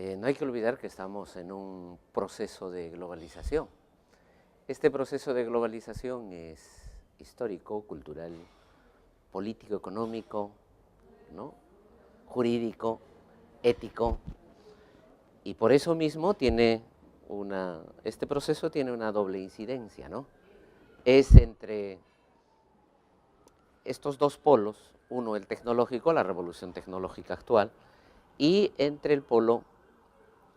No hay que olvidar que estamos en un proceso de globalización. Este proceso de globalización es histórico, cultural, político, económico, ¿no?, jurídico, ético, y por eso mismo este proceso tiene una doble incidencia, ¿no? Es entre estos dos polos, uno el tecnológico, la revolución tecnológica actual, y entre el polo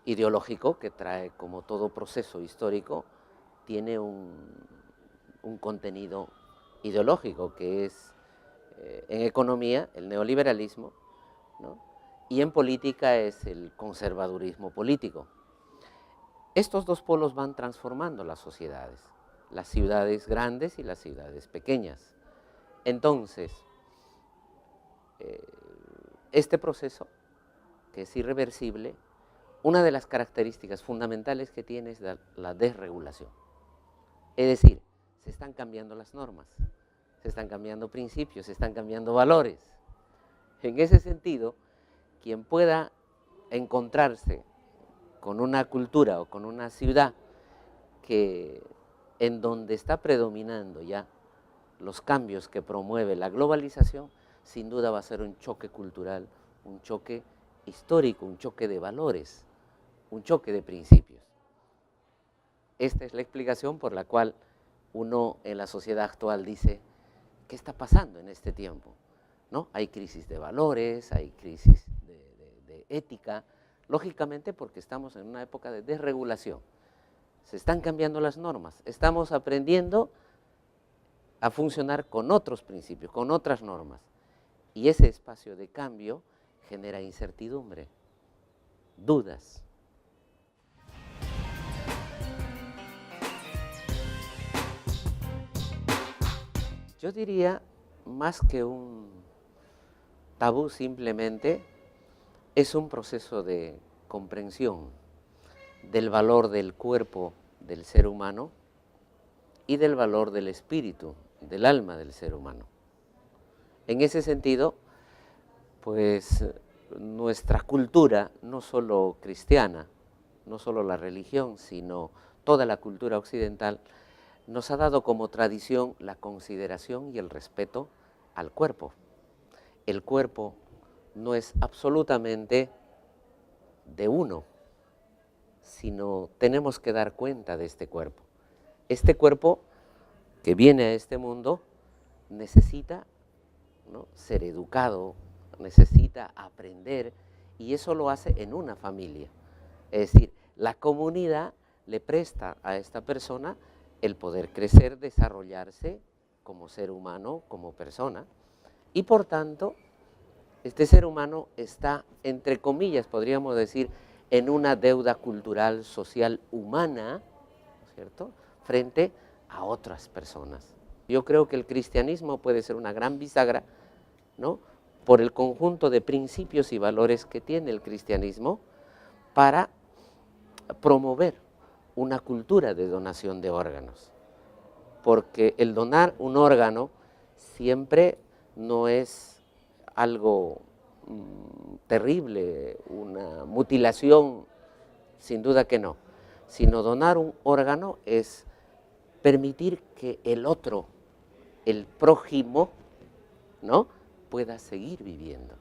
ideológico, que trae, como todo proceso histórico, tiene un contenido ideológico, que es, en economía, el neoliberalismo, ¿no?, y en política es el conservadurismo político. Estos dos polos van transformando las sociedades, las ciudades grandes y las ciudades pequeñas. Entonces, este proceso, que es irreversible, una de las características fundamentales que tiene es la desregulación. Es decir, se están cambiando las normas, se están cambiando principios, se están cambiando valores. En ese sentido, quien pueda encontrarse con una cultura o con una ciudad en donde está predominando ya los cambios que promueve la globalización, sin duda va a ser un choque cultural, un choque histórico, un choque de valores, un choque de principios. Esta es la explicación por la cual uno en la sociedad actual dice, ¿qué está pasando en este tiempo? ¿No? Hay crisis de valores, hay crisis de ética, lógicamente porque estamos en una época de desregulación. Se están cambiando las normas, estamos aprendiendo a funcionar con otros principios, con otras normas, y ese espacio de cambio genera incertidumbre, dudas. Yo diría, más que un tabú, simplemente es un proceso de comprensión del valor del cuerpo del ser humano y del valor del espíritu, del alma del ser humano. En ese sentido, pues nuestra cultura, no solo cristiana, no solo la religión, sino toda la cultura occidental, nos ha dado como tradición la consideración y el respeto al cuerpo. El cuerpo no es absolutamente de uno, sino tenemos que dar cuenta de este cuerpo. Este cuerpo que viene a este mundo necesita, ¿no?, ser educado, necesita aprender, y eso lo hace en una familia. Es decir, la comunidad le presta a esta persona el poder crecer, desarrollarse como ser humano, como persona, y por tanto, este ser humano está, entre comillas, podríamos decir, en una deuda cultural, social, humana, ¿cierto?, frente a otras personas. Yo creo que el cristianismo puede ser una gran bisagra, ¿no?, por el conjunto de principios y valores que tiene el cristianismo para promover una cultura de donación de órganos, porque el donar un órgano siempre no es algo terrible, una mutilación, sin duda que no, sino donar un órgano es permitir que el otro, el prójimo, ¿no?, pueda seguir viviendo.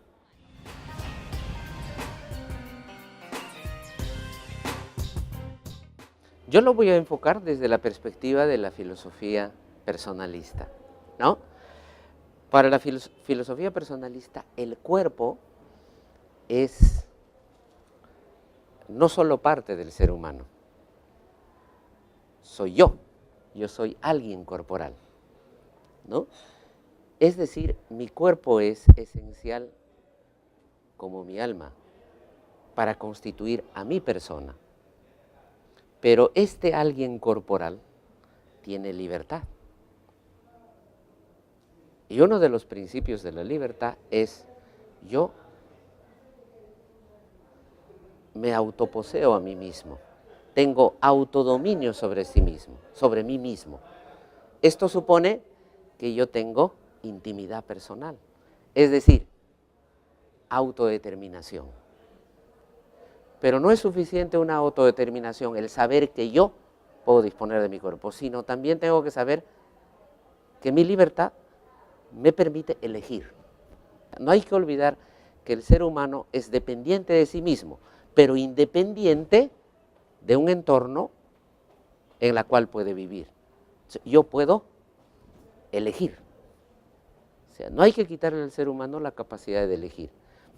Yo lo voy a enfocar desde la perspectiva de la filosofía personalista, ¿no? Para la filosofía personalista, el cuerpo es no solo parte del ser humano, soy yo soy alguien corporal, ¿no? Es decir, mi cuerpo es esencial como mi alma para constituir a mi persona. Pero este alguien corporal tiene libertad. Y uno de los principios de la libertad es: yo me autoposeo a mí mismo, tengo autodominio sobre sí mismo, sobre mí mismo. Esto supone que yo tengo intimidad personal, es decir, autodeterminación. Pero no es suficiente una autodeterminación, el saber que yo puedo disponer de mi cuerpo, sino también tengo que saber que mi libertad me permite elegir. No hay que olvidar que el ser humano es dependiente de sí mismo, pero independiente de un entorno en el cual puede vivir. Yo puedo elegir. O sea, no hay que quitarle al ser humano la capacidad de elegir,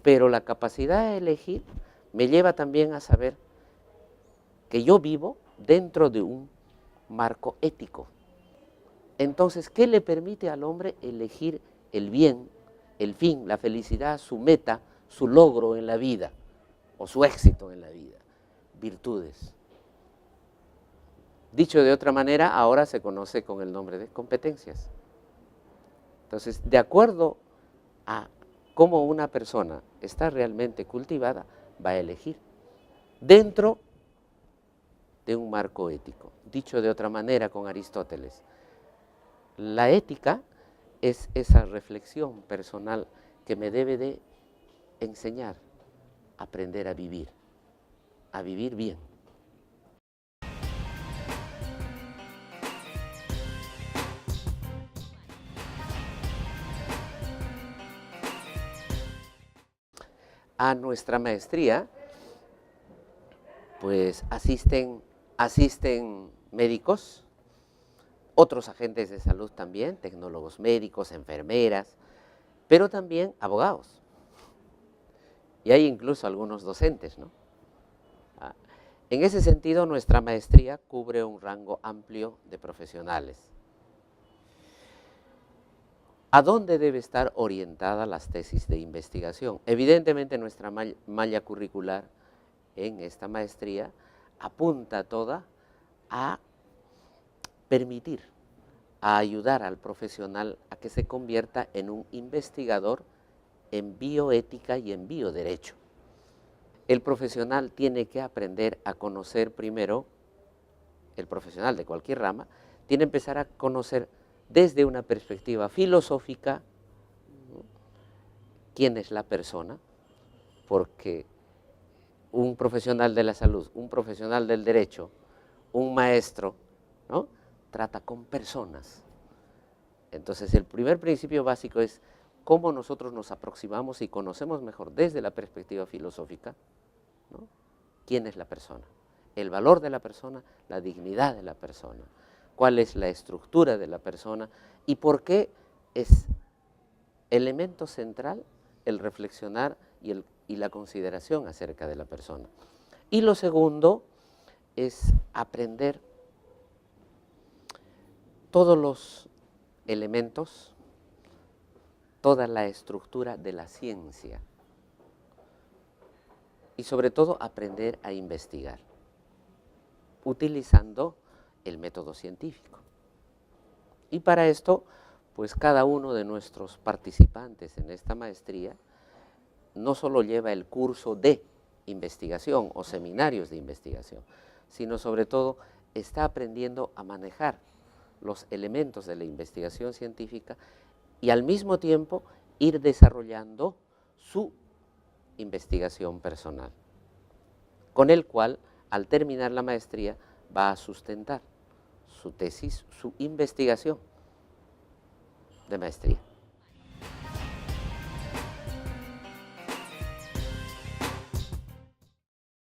pero la capacidad de elegir me lleva también a saber que yo vivo dentro de un marco ético. Entonces, ¿qué le permite al hombre elegir el bien, el fin, la felicidad, su meta, su logro en la vida o su éxito en la vida? Virtudes. Dicho de otra manera, ahora se conoce con el nombre de competencias. Entonces, de acuerdo a cómo una persona está realmente cultivada, va a elegir dentro de un marco ético. Dicho de otra manera con Aristóteles, la ética es esa reflexión personal que me debe de enseñar a aprender a vivir bien. A nuestra maestría, pues asisten médicos, otros agentes de salud también, tecnólogos médicos, enfermeras, pero también abogados. Y hay incluso algunos docentes, ¿no? En ese sentido, nuestra maestría cubre un rango amplio de profesionales. ¿A dónde debe estar orientada las tesis de investigación? Evidentemente, nuestra malla curricular en esta maestría apunta toda a permitir, a ayudar al profesional a que se convierta en un investigador en bioética y en bioderecho. El profesional tiene que aprender a conocer primero, el profesional de cualquier rama, tiene que empezar a conocer desde una perspectiva filosófica quién es la persona, porque un profesional de la salud, un profesional del derecho, un maestro, ¿no?, trata con personas. Entonces, el primer principio básico es cómo nosotros nos aproximamos y conocemos mejor desde la perspectiva filosófica, ¿no?, quién es la persona, el valor de la persona, la dignidad de la persona, cuál es la estructura de la persona y por qué es elemento central el reflexionar y la consideración acerca de la persona. Y lo segundo es aprender todos los elementos, toda la estructura de la ciencia y sobre todo aprender a investigar utilizando el método científico. Y para esto, pues cada uno de nuestros participantes en esta maestría no solo lleva el curso de investigación o seminarios de investigación, sino sobre todo está aprendiendo a manejar los elementos de la investigación científica y al mismo tiempo ir desarrollando su investigación personal, con el cual al terminar la maestría va a sustentar su tesis, su investigación de maestría.